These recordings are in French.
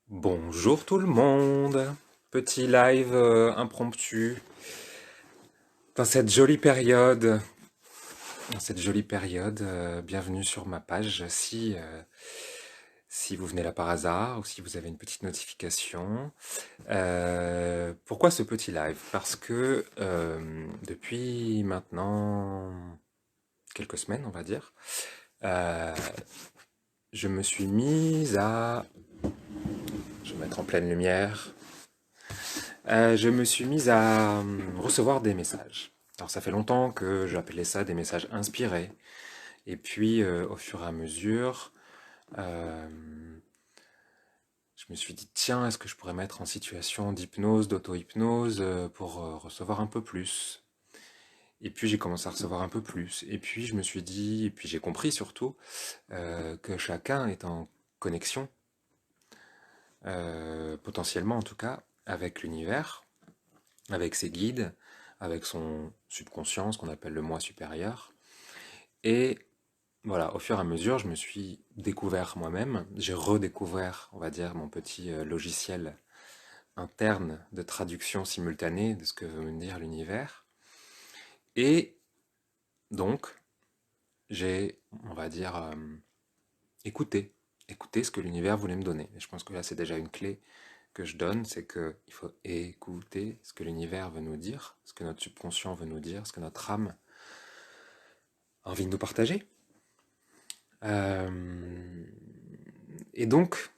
Bonjour tout le monde, petit live impromptu dans cette jolie période. Bienvenue sur ma page si vous venez là par hasard ou si vous avez une petite notification. Pourquoi ce petit live? Parce que depuis maintenant quelques semaines, on va dire, euh, je me suis mise à... Je vais mettre en pleine lumière. Je me suis mise à recevoir des messages. Alors ça fait longtemps que j'appelais ça des messages inspirés. Et puis au fur et à mesure, euh, je me suis dit, tiens, est-ce que je pourrais mettre en situation d'hypnose, d'auto-hypnose pour recevoir un peu plus? Et puis j'ai commencé à recevoir un peu plus. Et puis je me suis dit, et puis j'ai compris surtout que chacun est en connexion, potentiellement en tout cas, avec l'univers, avec ses guides, avec son subconscient, ce qu'on appelle le moi supérieur. Et voilà, au fur et à mesure, je me suis découvert moi-même, j'ai redécouvert, on va dire, mon petit logiciel interne de traduction simultanée de ce que veut me dire l'univers. Et donc, j'ai, on va dire, écouté, écouté ce que l'univers voulait me donner. Et je pense que là, c'est déjà une clé que je donne, c'est qu'il faut écouter ce que l'univers veut nous dire, ce que notre subconscient veut nous dire, ce que notre âme a envie de nous partager. Et donc,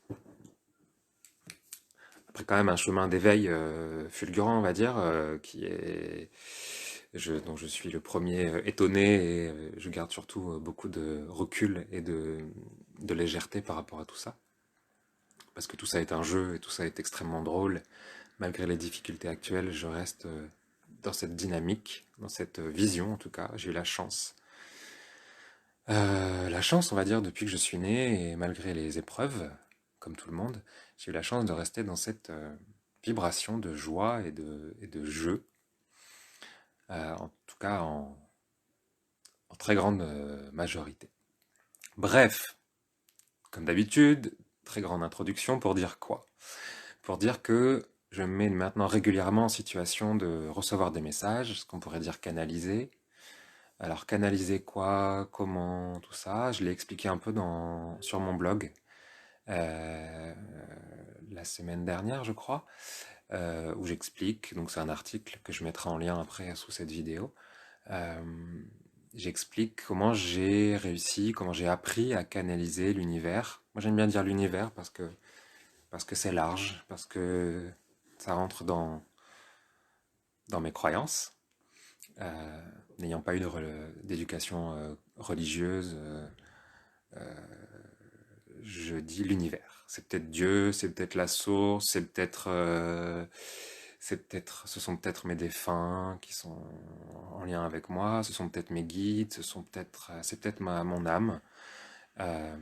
après quand même un chemin d'éveil fulgurant, on va dire, dont je suis le premier étonné et je garde surtout beaucoup de recul et de légèreté par rapport à tout ça. Parce que tout ça est un jeu et tout ça est extrêmement drôle. Malgré les difficultés actuelles, je reste dans cette dynamique, dans cette vision en tout cas. J'ai eu la chance, on va dire, depuis que je suis né, et malgré les épreuves, comme tout le monde, j'ai eu la chance de rester dans cette vibration de joie et de jeu, en tout cas en très grande majorité. Bref, comme d'habitude, très grande introduction pour dire quoi? Pour dire que je me mets maintenant régulièrement en situation de recevoir des messages, ce qu'on pourrait dire canaliser. Alors canaliser quoi, comment, tout ça, je l'ai expliqué un peu sur mon blog. euh, la semaine dernière, je crois, où j'explique, donc c'est un article que je mettrai en lien après sous cette vidéo, euh, j'explique comment j'ai réussi, comment j'ai appris à canaliser l'univers. Moi j'aime bien dire l'univers parce que c'est large, parce que ça rentre dans mes croyances. Euh, N'ayant pas eu d'éducation religieuse, je dis l'univers. C'est peut-être Dieu, c'est peut-être la source, ce sont peut-être mes défunts qui sont en lien avec moi, ce sont peut-être mes guides, c'est peut-être mon âme. Euh,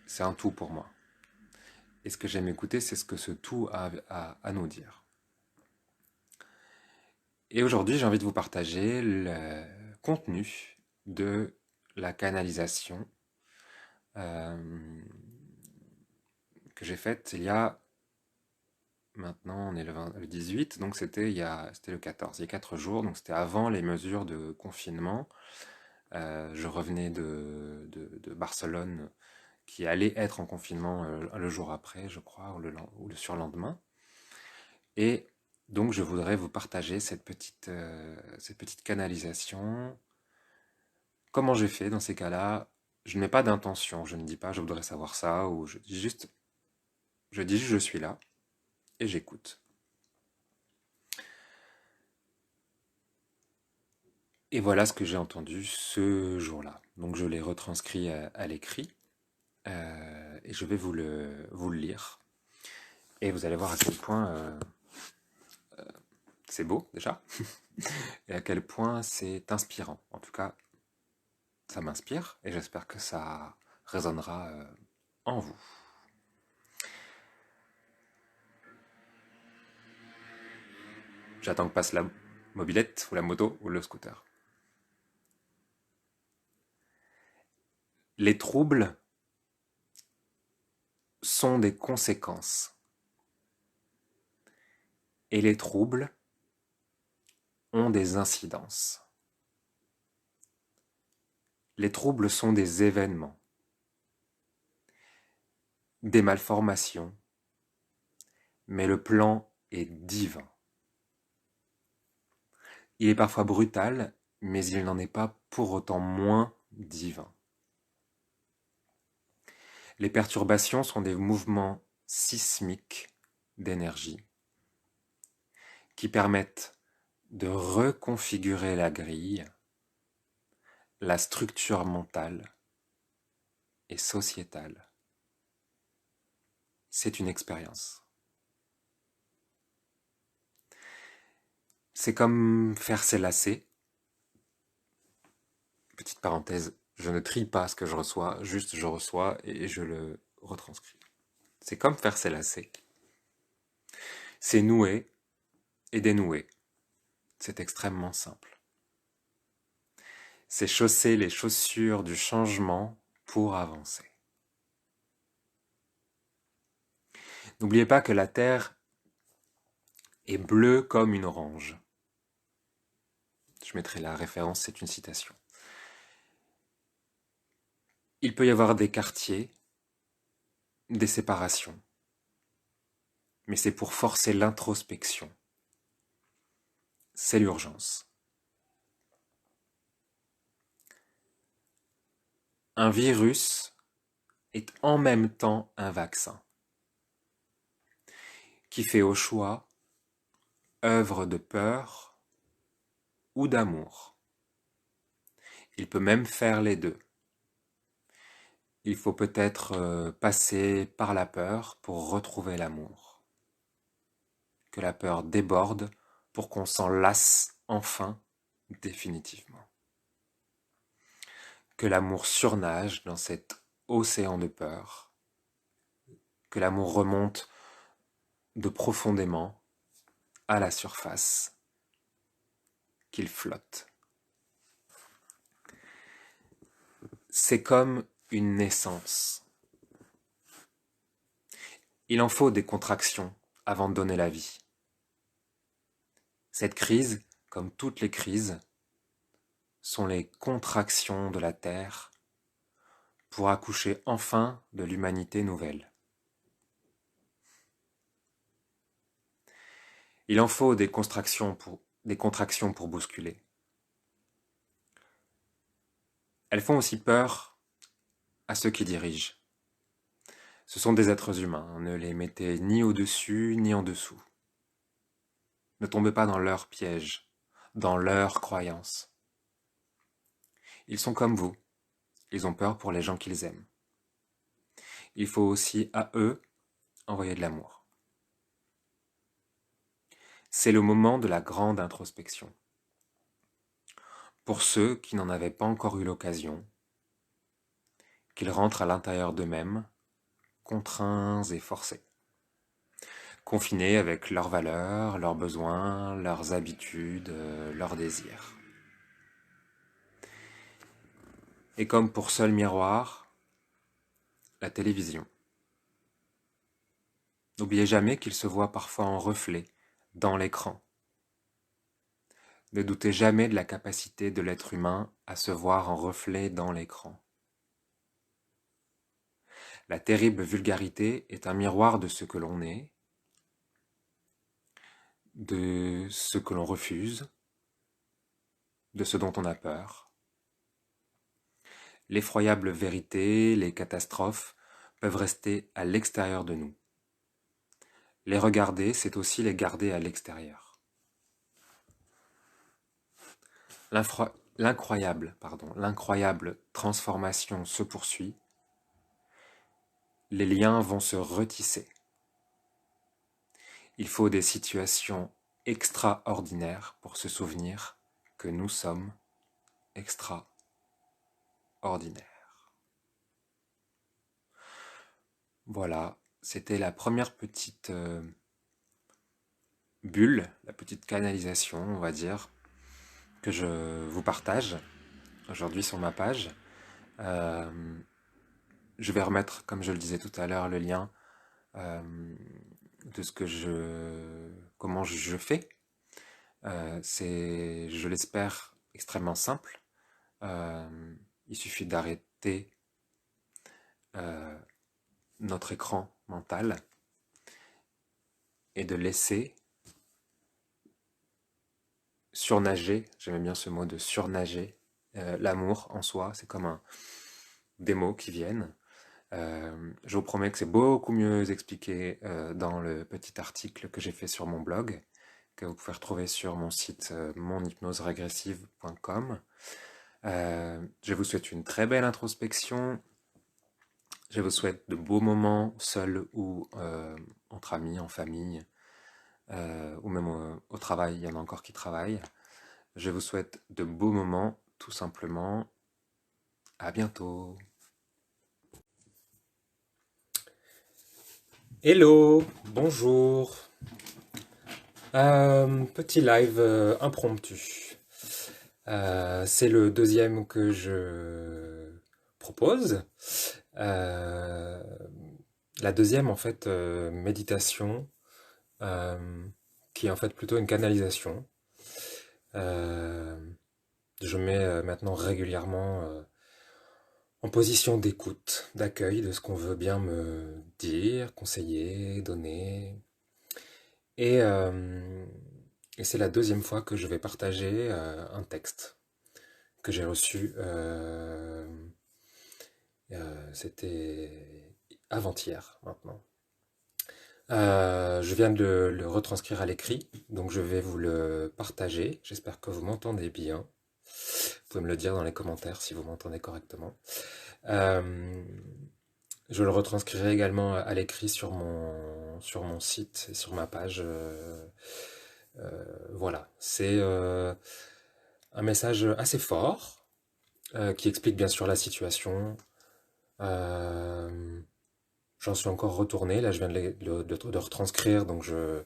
c'est un tout pour moi. Et ce que j'aime écouter, c'est ce que ce tout a à nous dire. Et aujourd'hui, j'ai envie de vous partager le contenu de la canalisation euh, que j'ai faite il y a maintenant, on est le 18, donc c'était le 14, il y a 4 jours, donc c'était avant les mesures de confinement. Je revenais de Barcelone, qui allait être en confinement le jour après, je crois, ou le surlendemain. Et donc, je voudrais vous partager cette petite canalisation. Comment j'ai fait dans ces cas-là? Je ne mets pas d'intention, je ne dis pas je voudrais savoir ça, ou je dis juste je suis là et j'écoute. Et voilà ce que j'ai entendu ce jour-là. Donc je l'ai retranscrit à l'écrit et je vais vous le lire. Et vous allez voir à quel point c'est beau déjà et à quel point c'est inspirant. En tout cas, ça m'inspire et j'espère que ça résonnera en vous. J'attends que passe la mobilette ou la moto ou le scooter. Les troubles sont des conséquences. Et les troubles ont des incidences. Les troubles sont des événements, des malformations, mais le plan est divin. Il est parfois brutal, mais il n'en est pas pour autant moins divin. Les perturbations sont des mouvements sismiques d'énergie qui permettent de reconfigurer la grille, la structure mentale et sociétale. C'est une expérience. C'est comme faire ses lacets. Petite parenthèse, je ne trie pas ce que je reçois, juste je reçois et je le retranscris. C'est comme faire ses lacets. C'est nouer et dénouer. C'est extrêmement simple. C'est chausser les chaussures du changement pour avancer. N'oubliez pas que la Terre est bleue comme une orange. Je mettrai la référence, c'est une citation. Il peut y avoir des quartiers, des séparations, mais c'est pour forcer l'introspection. C'est l'urgence. Un virus est en même temps un vaccin, qui fait au choix œuvre de peur ou d'amour. Il peut même faire les deux. Il faut peut-être passer par la peur pour retrouver l'amour. Que la peur déborde pour qu'on s'en lasse enfin définitivement. Que l'amour surnage dans cet océan de peur. Que l'amour remonte de profondément à la surface. Qu'il flotte. C'est comme une naissance. Il en faut des contractions avant de donner la vie. Cette crise, comme toutes les crises, sont les contractions de la Terre pour accoucher enfin de l'humanité nouvelle. Il en faut des contractions pour bousculer. Elles font aussi peur à ceux qui dirigent. Ce sont des êtres humains, ne les mettez ni au-dessus ni en dessous. Ne tombez pas dans leur piège, dans leurs croyances. Ils sont comme vous, ils ont peur pour les gens qu'ils aiment. Il faut aussi à eux envoyer de l'amour. C'est le moment de la grande introspection. Pour ceux qui n'en avaient pas encore eu l'occasion, qu'ils rentrent à l'intérieur d'eux-mêmes, contraints et forcés, confinés avec leurs valeurs, leurs besoins, leurs habitudes, leurs désirs. Et comme pour seul miroir, la télévision. N'oubliez jamais qu'il se voit parfois en reflet dans l'écran. Ne doutez jamais de la capacité de l'être humain à se voir en reflet dans l'écran. La terrible vulgarité est un miroir de ce que l'on est, de ce que l'on refuse, de ce dont on a peur. L'effroyable vérité, les catastrophes peuvent rester à l'extérieur de nous. Les regarder, c'est aussi les garder à l'extérieur. L'incroyable transformation se poursuit. Les liens vont se retisser. Il faut des situations extraordinaires pour se souvenir que nous sommes extraordinaires. Voilà, c'était la première petite bulle, la petite canalisation, on va dire, que je vous partage aujourd'hui sur ma page. Je vais remettre, comme je le disais tout à l'heure, le lien euh, de ce que comment je fais. C'est, je l'espère, extrêmement simple. Il suffit d'arrêter euh, notre écran mental et de laisser surnager, j'aime bien ce mot de surnager, l'amour en soi. C'est comme des mots qui viennent. Je vous promets que c'est beaucoup mieux expliqué dans le petit article que j'ai fait sur mon blog, que vous pouvez retrouver sur mon site monhypnoserégressive.com. Je vous souhaite une très belle introspection. Je vous souhaite de beaux moments, seuls ou entre amis, en famille, ou même au travail, il y en a encore qui travaillent. Je vous souhaite de beaux moments, tout simplement. À bientôt. Hello, bonjour. Petit live impromptu. C'est le deuxième que je propose. Euh, la deuxième, en fait, méditation, euh, qui est en fait plutôt une canalisation. Euh, je mets maintenant régulièrement en position d'écoute, d'accueil de ce qu'on veut bien me dire, conseiller, donner. Et, euh, et c'est la deuxième fois que je vais partager un texte que j'ai reçu. C'était avant-hier maintenant. Je viens de le retranscrire à l'écrit, donc je vais vous le partager. J'espère que vous m'entendez bien. Vous pouvez me le dire dans les commentaires si vous m'entendez correctement. Euh, je le retranscrirai également à l'écrit sur mon site et sur ma page. Voilà, c'est un message assez fort qui explique bien sûr la situation. Euh, J'en suis encore retourné, là je viens de retranscrire, donc je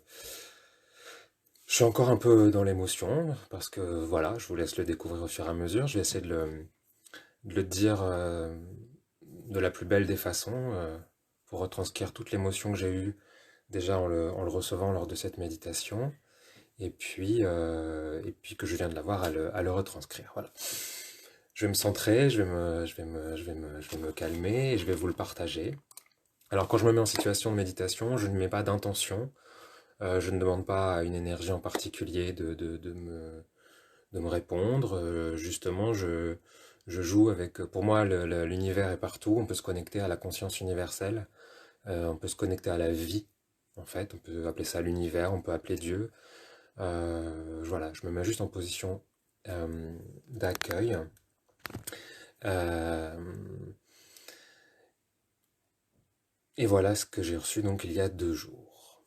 suis encore un peu dans l'émotion, parce que voilà, je vous laisse le découvrir au fur et à mesure. Je vais essayer de le dire de la plus belle des façons, pour retranscrire toute l'émotion que j'ai eue déjà en le recevant lors de cette méditation, et puis que je viens de l'avoir à le retranscrire. Voilà. Je vais me centrer, je vais me calmer et je vais vous le partager. Alors quand je me mets en situation de méditation, je ne mets pas d'intention, je ne demande pas à une énergie en particulier de me répondre. Justement, je joue avec... Pour moi, l'univers est partout, on peut se connecter à la conscience universelle, on peut se connecter à la vie, en fait, on peut appeler ça l'univers, on peut appeler Dieu. Voilà, je me mets juste en position d'accueil. Euh, et voilà ce que j'ai reçu donc il y a 2 jours.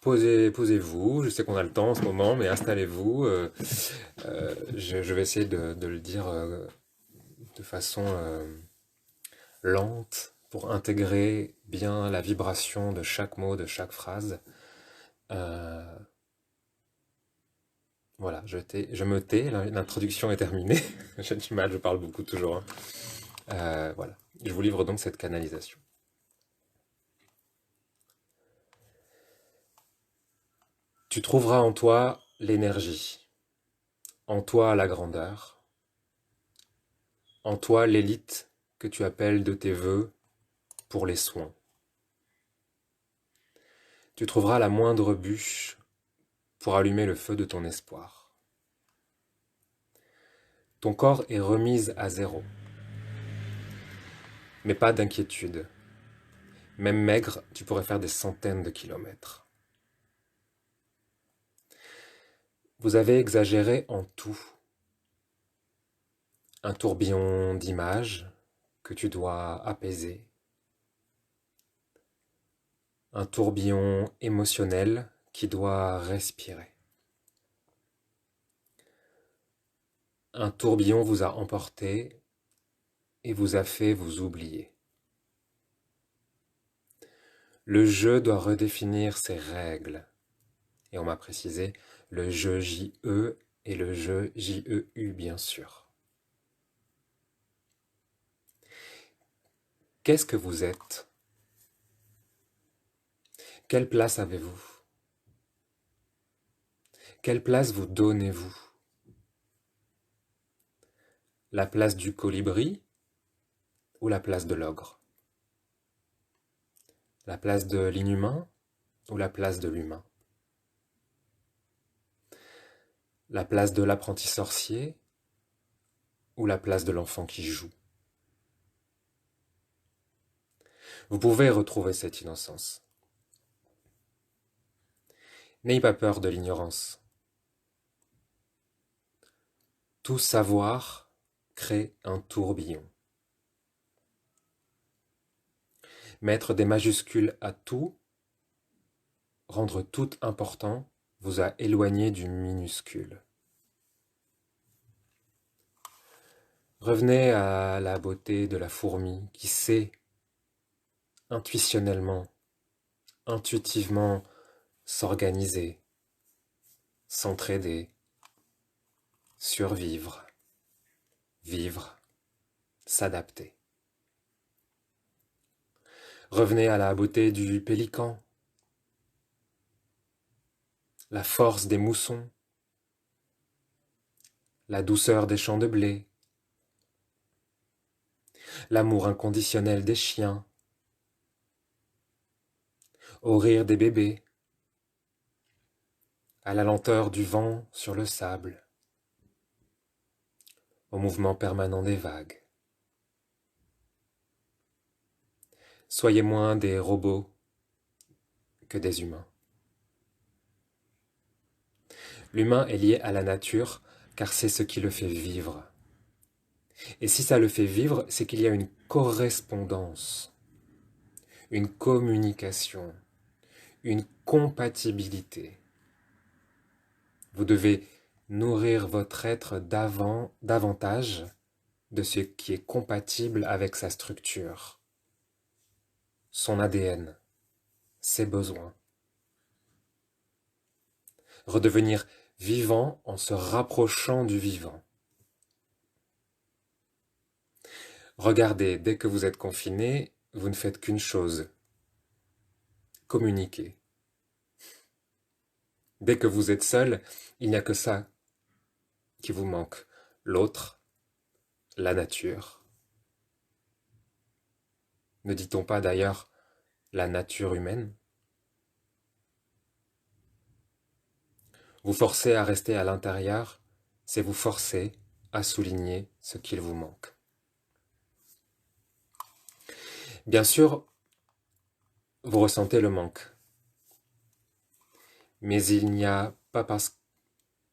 Posez-vous, je sais qu'on a le temps en ce moment, mais installez-vous. Je vais essayer de le dire de façon lente pour intégrer bien la vibration de chaque mot, de chaque phrase. Euh, voilà, je me tais, l'introduction est terminée. J'ai du mal, je parle beaucoup toujours, hein. Voilà, je vous livre donc cette canalisation. Tu trouveras en toi l'énergie, en toi la grandeur, en toi l'élite que tu appelles de tes voeux pour les soins. Tu trouveras la moindre bûche pour allumer le feu de ton espoir. Ton corps est remis à zéro, mais pas d'inquiétude. Même maigre, tu pourrais faire des centaines de kilomètres. Vous avez exagéré en tout. Un tourbillon d'images que tu dois apaiser. Un tourbillon émotionnel qui doit respirer. Un tourbillon vous a emporté et vous a fait vous oublier. Le jeu doit redéfinir ses règles. Et on m'a précisé le jeu J-E et le jeu J-E-U, bien sûr. Qu'est-ce que vous êtes? Quelle place avez-vous? Quelle place vous donnez-vous? La place du colibri ou la place de l'ogre? La place de l'inhumain ou la place de l'humain? La place de l'apprenti sorcier ou la place de l'enfant qui joue? Vous pouvez retrouver cette innocence. N'ayez pas peur de l'ignorance. Tout savoir crée un tourbillon. Mettre des majuscules à tout, rendre tout important, vous a éloigné du minuscule. Revenez à la beauté de la fourmi qui sait intuitionnellement, intuitivement s'organiser, s'entraider, survivre, vivre, s'adapter. Revenez à la beauté du pélican, la force des moussons, la douceur des champs de blé, l'amour inconditionnel des chiens, au rire des bébés, à la lenteur du vent sur le sable, au mouvement permanent des vagues. Soyez moins des robots que des humains. L'humain est lié à la nature car c'est ce qui le fait vivre. Et si ça le fait vivre, c'est qu'il y a une correspondance, une communication, une compatibilité. Vous devez nourrir votre être davantage de ce qui est compatible avec sa structure, son ADN, ses besoins. Redevenir vivant en se rapprochant du vivant. Regardez, dès que vous êtes confiné, vous ne faites qu'une chose, communiquer. Dès que vous êtes seul, il n'y a que ça qui vous manque, l'autre, la nature. Ne dit-on pas d'ailleurs la nature humaine? Vous forcer à rester à l'intérieur, c'est vous forcer à souligner ce qu'il vous manque. Bien sûr, vous ressentez le manque, mais il n'y a pas parce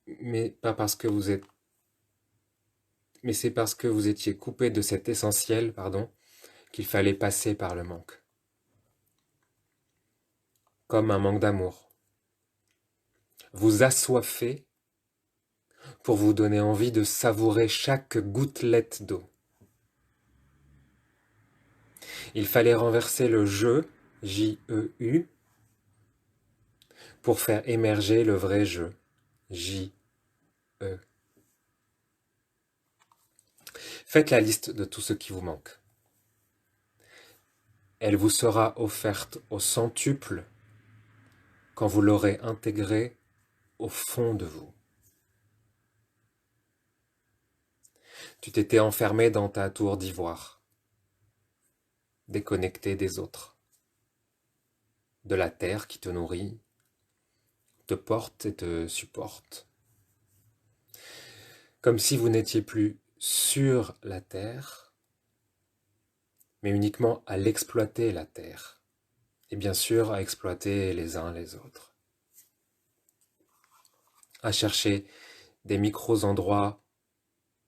que vous êtes, mais c'est parce que vous étiez coupé de cet essentiel, qu'il fallait passer par le manque. Comme un manque d'amour. Vous assoiffez pour vous donner envie de savourer chaque gouttelette d'eau. Il fallait renverser le jeu, J-E-U, pour faire émerger le vrai jeu, J-E. Faites la liste de tout ce qui vous manque. Elle vous sera offerte au centuple quand vous l'aurez intégrée au fond de vous. Tu t'étais enfermé dans ta tour d'ivoire, déconnecté des autres, de la terre qui te nourrit, te porte et te supporte. Comme si vous n'étiez plus sur la terre, mais uniquement à l'exploiter la terre, et bien sûr à exploiter les uns les autres. À chercher des micro-endroits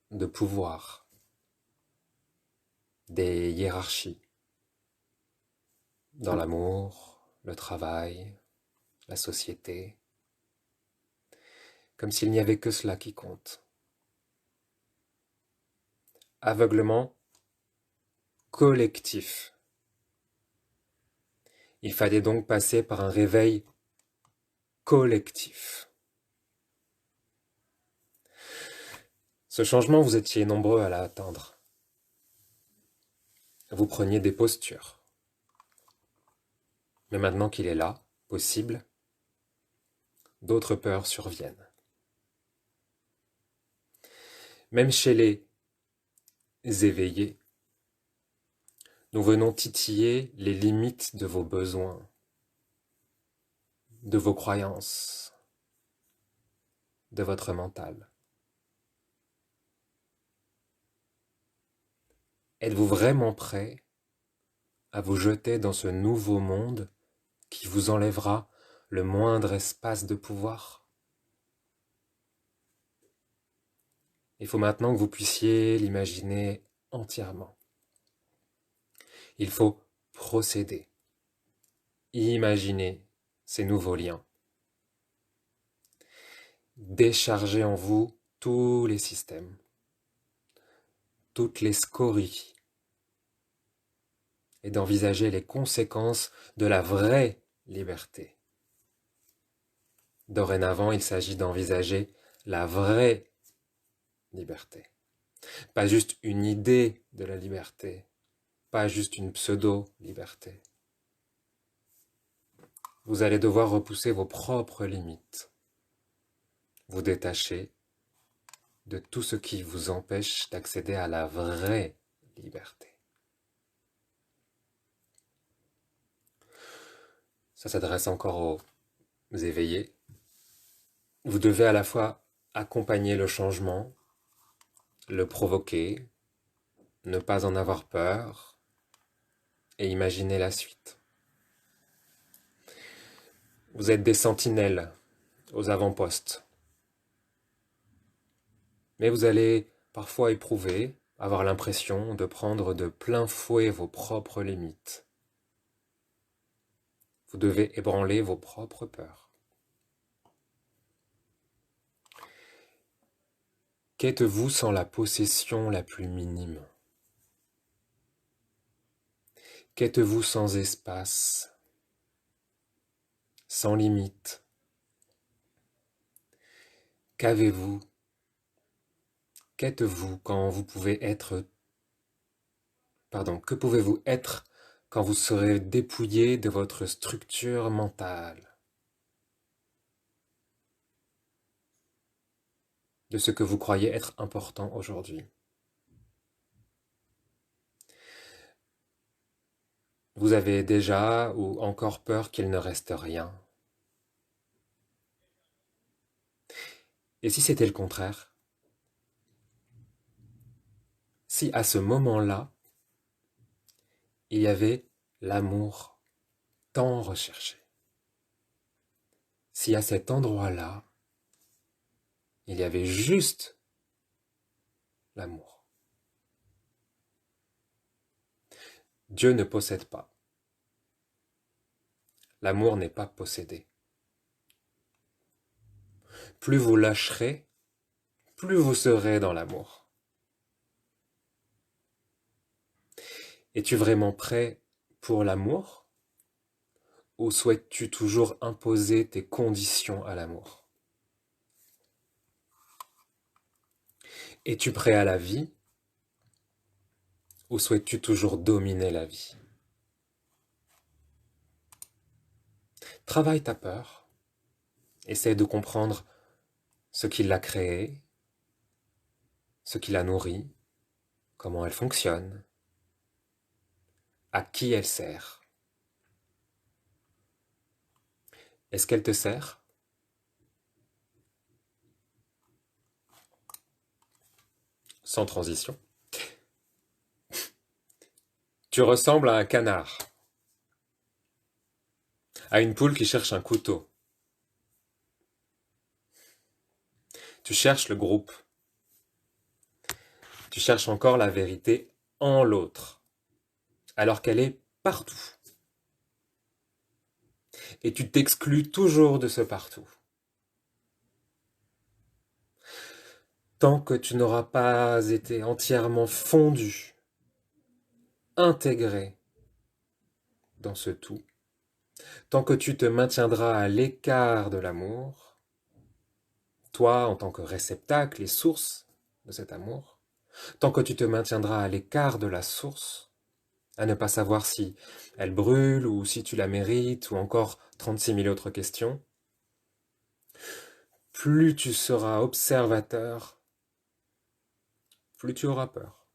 de pouvoir, des hiérarchies, dans l'amour, le travail, la société, comme s'il n'y avait que cela qui compte. Aveuglement collectif. Il fallait donc passer par un réveil collectif. Ce changement, vous étiez nombreux à l'atteindre. Vous preniez des postures. Mais maintenant qu'il est là, possible, d'autres peurs surviennent. Même chez les éveillés, nous venons titiller les limites de vos besoins, de vos croyances, de votre mental. Êtes-vous vraiment prêt à vous jeter dans ce nouveau monde qui vous enlèvera le moindre espace de pouvoir? Il faut maintenant que vous puissiez l'imaginer entièrement. Il faut procéder, imaginer ces nouveaux liens, décharger en vous tous les systèmes, toutes les scories, et d'envisager les conséquences de la vraie liberté. Dorénavant, il s'agit d'envisager la vraie liberté. Pas juste une idée de la liberté, pas juste une pseudo-liberté. Vous allez devoir repousser vos propres limites, vous détacher de tout ce qui vous empêche d'accéder à la vraie liberté. Ça s'adresse encore aux éveillés. Vous devez à la fois accompagner le changement, le provoquer, ne pas en avoir peur et imaginer la suite. Vous êtes des sentinelles aux avant-postes. Mais vous allez parfois éprouver, avoir l'impression de prendre de plein fouet vos propres limites. Vous devez ébranler vos propres peurs. Qu'êtes-vous sans la possession la plus minime? Qu'êtes-vous sans espace, sans limite? Qu'avez-vous? Qu'êtes-vous quand vous pouvez être... que pouvez-vous être quand vous serez dépouillé de votre structure mentale, de ce que vous croyez être important aujourd'hui? Vous avez déjà ou encore peur qu'il ne reste rien? Et si c'était le contraire? Si à ce moment-là, il y avait l'amour tant recherché? Si à cet endroit-là, il y avait juste l'amour? Dieu ne possède pas. L'amour n'est pas possédé. Plus vous lâcherez, plus vous serez dans l'amour. Es-tu vraiment prêt pour l'amour? Ou souhaites-tu toujours imposer tes conditions à l'amour? Es-tu prêt à la vie? Ou souhaites-tu toujours dominer la vie? Travaille ta peur. Essaie de comprendre ce qui l'a créée, ce qui la nourrit, comment elle fonctionne, à qui elle sert. Est-ce qu'elle te sert? Sans transition. Tu ressembles à un canard, à une poule qui cherche un couteau. Tu cherches le groupe. Tu cherches encore la vérité en l'autre, alors qu'elle est partout. Et tu t'exclus toujours de ce partout. Tant que tu n'auras pas été entièrement fondu, intégré dans ce tout, tant que tu te maintiendras à l'écart de l'amour, toi en tant que réceptacle et source de cet amour, tant que tu te maintiendras à l'écart de la source, à ne pas savoir si elle brûle ou si tu la mérites ou encore 36 000 autres questions, plus tu seras observateur, plus tu auras peur.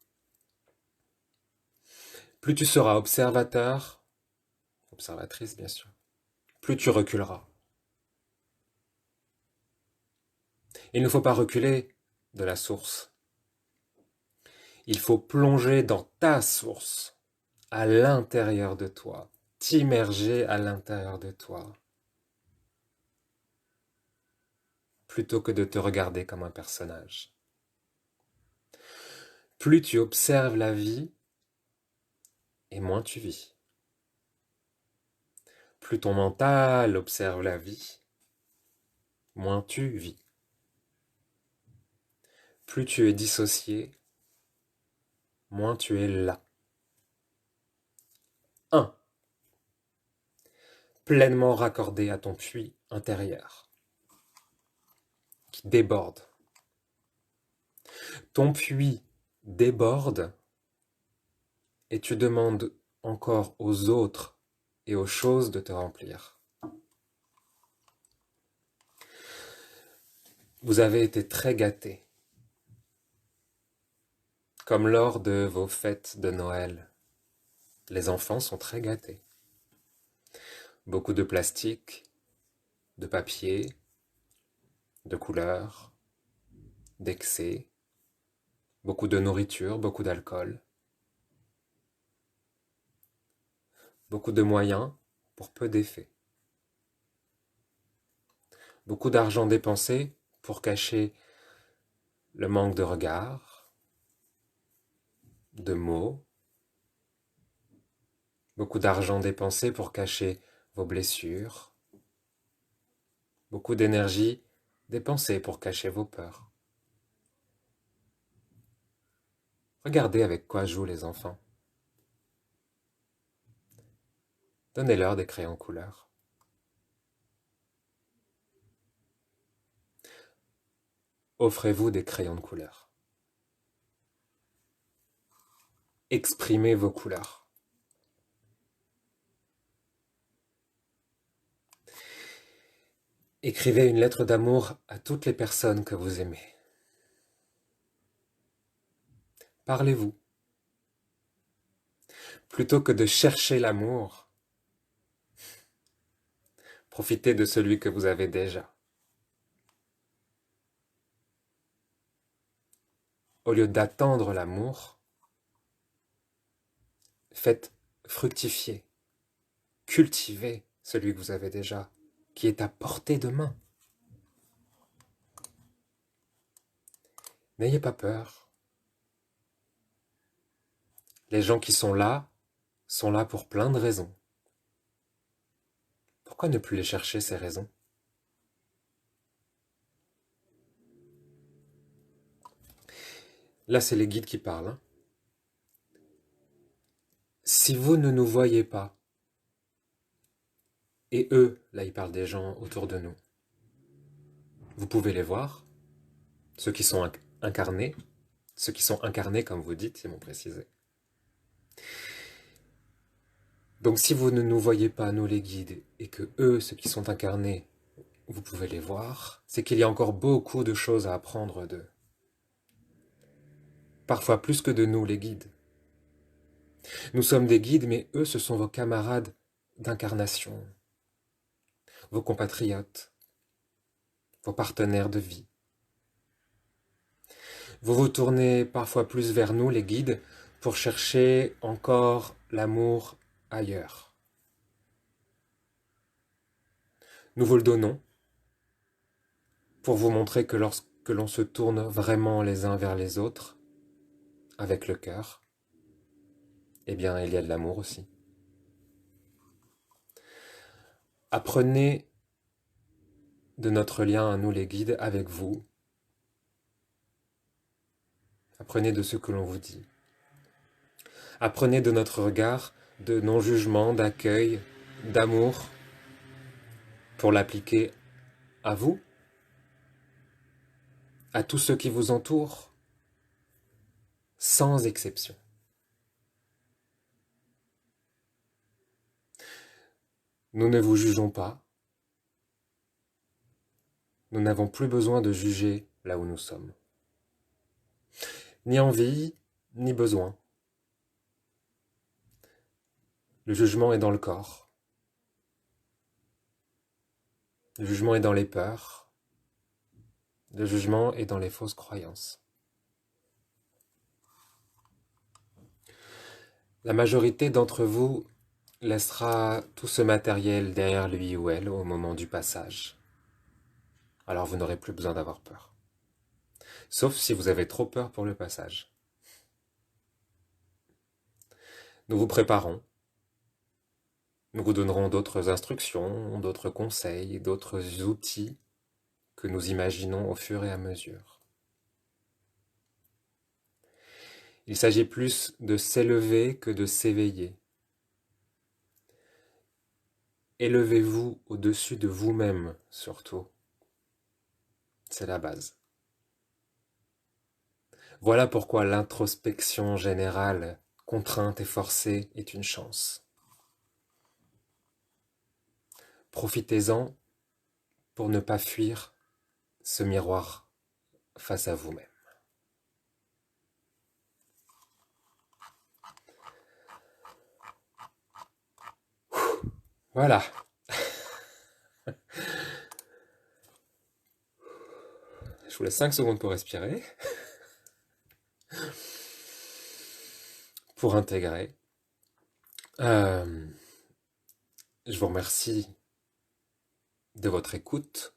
Plus tu seras observateur, observatrice bien sûr, plus tu reculeras. Il ne faut pas reculer de la source. Il faut plonger dans ta source, à l'intérieur de toi, t'immerger à l'intérieur de toi, plutôt que de te regarder comme un personnage. Plus tu observes la vie, et moins tu vis. Plus ton mental observe la vie, moins tu vis. Plus tu es dissocié, moins tu es là. 1. Pleinement raccordé à ton puits intérieur, qui déborde. Ton puits déborde et tu demandes encore aux autres et aux choses de te remplir. Vous avez été très gâtés, comme lors de vos fêtes de Noël. Les enfants sont très gâtés. Beaucoup de plastique, de papier, de couleurs, d'excès, beaucoup de nourriture, beaucoup d'alcool, beaucoup de moyens pour peu d'effets. Beaucoup d'argent dépensé pour cacher le manque de regard, de mots, beaucoup d'argent dépensé pour cacher vos blessures, beaucoup d'énergie dépensée pour cacher vos peurs. Regardez avec quoi jouent les enfants. Donnez-leur des crayons couleur. Offrez-vous des crayons de couleur. Exprimez vos couleurs. Écrivez une lettre d'amour à toutes les personnes que vous aimez. Parlez-vous. Plutôt que de chercher l'amour, profitez de celui que vous avez déjà. Au lieu d'attendre l'amour, faites fructifier, cultivez celui que vous avez déjà, qui est à portée de main. N'ayez pas peur. Les gens qui sont là pour plein de raisons. Pourquoi ne plus les chercher, ces raisons? Là, c'est les guides qui parlent. Hein. Si vous ne nous voyez pas, et eux, là ils parlent des gens autour de nous, vous pouvez les voir, ceux qui sont incarnés comme vous dites, ils m'ont précisé. Donc si vous ne nous voyez pas, nous les guides, et que eux, ceux qui sont incarnés, vous pouvez les voir, c'est qu'il y a encore beaucoup de choses à apprendre d'eux. Parfois plus que de nous, les guides. Nous sommes des guides, mais eux, ce sont vos camarades d'incarnation, vos compatriotes, vos partenaires de vie. Vous vous tournez parfois plus vers nous, les guides, pour chercher encore l'amour ailleurs. Nous vous le donnons pour vous montrer que lorsque l'on se tourne vraiment les uns vers les autres, avec le cœur, eh bien il y a de l'amour aussi. Apprenez de notre lien à nous les guides avec vous. Apprenez de ce que l'on vous dit. Apprenez de notre regard de non-jugement, d'accueil, d'amour, pour l'appliquer à vous, à tous ceux qui vous entourent, sans exception. Nous ne vous jugeons pas, nous n'avons plus besoin de juger là où nous sommes. Ni envie, ni besoin. Le jugement est dans le corps. Le jugement est dans les peurs. Le jugement est dans les fausses croyances. La majorité d'entre vous laissera tout ce matériel derrière lui ou elle au moment du passage. Alors vous n'aurez plus besoin d'avoir peur. Sauf si vous avez trop peur pour le passage. Nous vous préparons. Nous vous donnerons d'autres instructions, d'autres conseils, d'autres outils que nous imaginons au fur et à mesure. Il s'agit plus de s'élever que de s'éveiller. Élevez-vous au-dessus de vous-même, surtout. C'est la base. Voilà pourquoi l'introspection générale, contrainte et forcée, est une chance. Profitez-en pour ne pas fuir ce miroir face à vous-même. Voilà. Je vous laisse 5 secondes pour respirer, pour intégrer. Je vous remercie de votre écoute.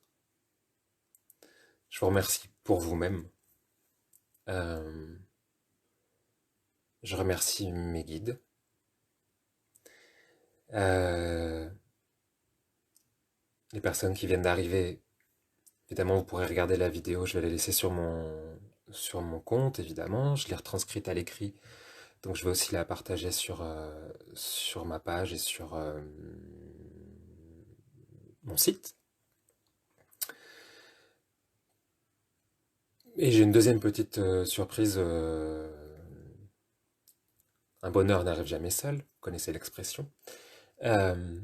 Je vous remercie pour vous-même. Je remercie mes guides. Les personnes qui viennent d'arriver, évidemment, vous pourrez regarder la vidéo. Je vais la laisser sur mon compte, évidemment. Je l'ai retranscrite à l'écrit. Donc je vais aussi la partager sur ma page et sur mon site. Et j'ai une deuxième petite surprise. Un bonheur n'arrive jamais seul. Vous connaissez l'expression. Euh,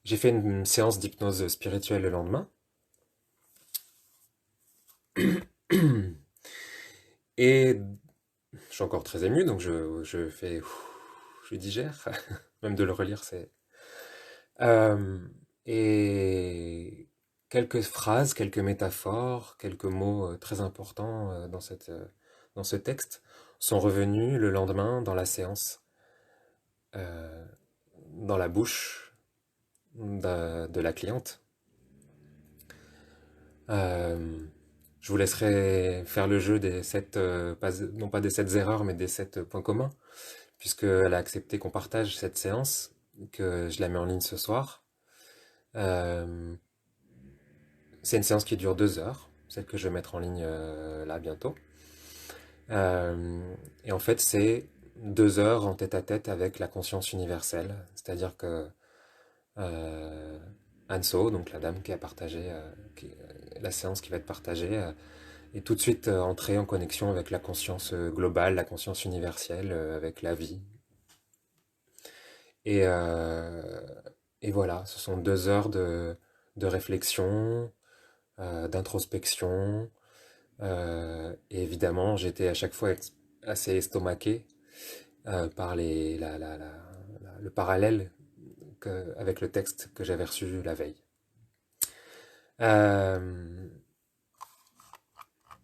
j'ai fait une séance d'hypnose spirituelle le lendemain. Et je suis encore très ému, donc je digère. Même de le relire, c'est... Euh, et quelques phrases, quelques métaphores, quelques mots très importants dans ce texte sont revenus le lendemain dans la séance, euh, dans la bouche de la cliente. Euh, je vous laisserai faire le jeu des non pas des 7 erreurs, mais des 7 points communs, puisqu'elle a accepté qu'on partage cette séance, que je la mets en ligne ce soir. Euh, c'est une séance qui dure 2 heures, celle que je vais mettre en ligne là bientôt. Et en fait, c'est 2 heures en tête-à-tête avec la conscience universelle, c'est-à-dire que euh, Anso, donc la dame qui a partagé la séance qui va être partagée, est tout de suite entrée en connexion avec la conscience globale, la conscience universelle, avec la vie. Et, euh, et voilà, ce sont 2 heures de réflexion, d'introspection. Et évidemment, j'étais à chaque fois assez estomaqué par le parallèle avec le texte que j'avais reçu la veille. Euh,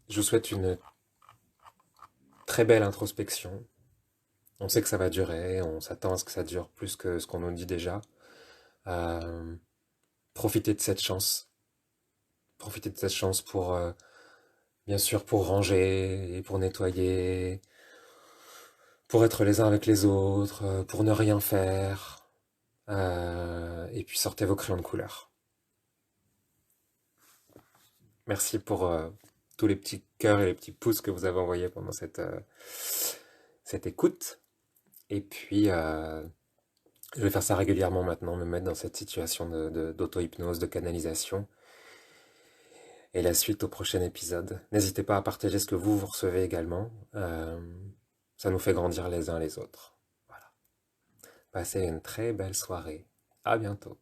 je vous souhaite une très belle introspection. On sait que ça va durer, on s'attend à ce que ça dure plus que ce qu'on nous dit déjà. Euh, profitez de cette chance. Profitez de cette chance pour, bien sûr, pour ranger et pour nettoyer, pour être les uns avec les autres, pour ne rien faire. Et puis sortez vos crayons de couleur. Merci pour tous les petits cœurs et les petits pouces que vous avez envoyés pendant cette écoute. Et puis, je vais faire ça régulièrement maintenant, me mettre dans cette situation d'auto-hypnose, de canalisation. Et la suite au prochain épisode. N'hésitez pas à partager ce que vous recevez également. Ça nous fait grandir les uns les autres. Voilà. Passez une très belle soirée. À bientôt.